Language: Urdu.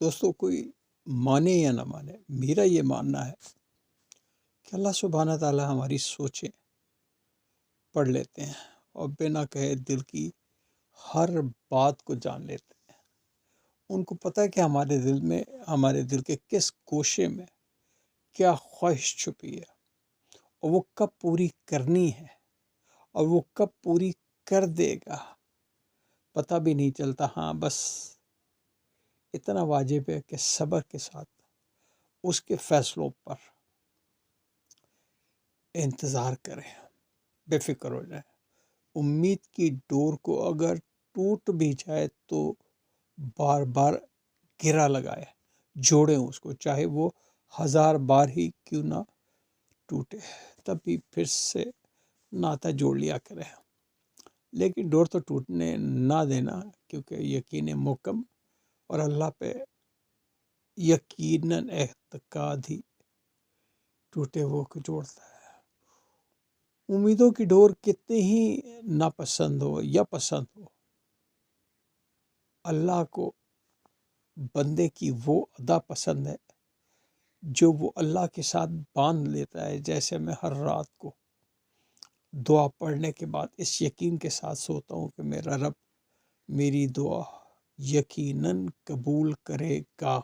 دوستو، کوئی مانے یا نہ مانے، میرا یہ ماننا ہے کہ اللہ سبحانہ تعالیٰ ہماری سوچیں پڑھ لیتے ہیں اور بنا کہے دل کی ہر بات کو جان لیتے ہیں۔ ان کو پتہ ہے کہ ہمارے دل کے کس گوشے میں کیا خواہش چھپی ہے اور وہ کب پوری کرنی ہے اور وہ کب پوری کر دے گا، پتہ بھی نہیں چلتا۔ ہاں، بس اتنا واجب ہے کہ صبر کے ساتھ اس کے فیصلوں پر انتظار کریں، بے فکر ہو جائیں۔ امید کی ڈور کو اگر ٹوٹ بھی جائے تو بار بار گرا لگائے، جوڑیں اس کو، چاہے وہ 1000 بار ہی کیوں نہ ٹوٹے، تب بھی پھر سے ناتا جوڑ لیا کریں۔ لیکن ڈور تو ٹوٹنے نہ دینا، کیونکہ یقین محکم اور اللہ پہ یقیناً اعتقاد ہی ٹوٹے وہ کو جوڑتا ہے۔ امیدوں کی ڈور کتنی ہی ناپسند ہو یا پسند ہو، اللہ کو بندے کی وہ ادا پسند ہے جو وہ اللہ کے ساتھ باندھ لیتا ہے۔ جیسے میں ہر رات کو دعا پڑھنے کے بعد اس یقین کے ساتھ سوتا ہوں کہ میرا رب میری دعا یقیناً قبول کرے گا۔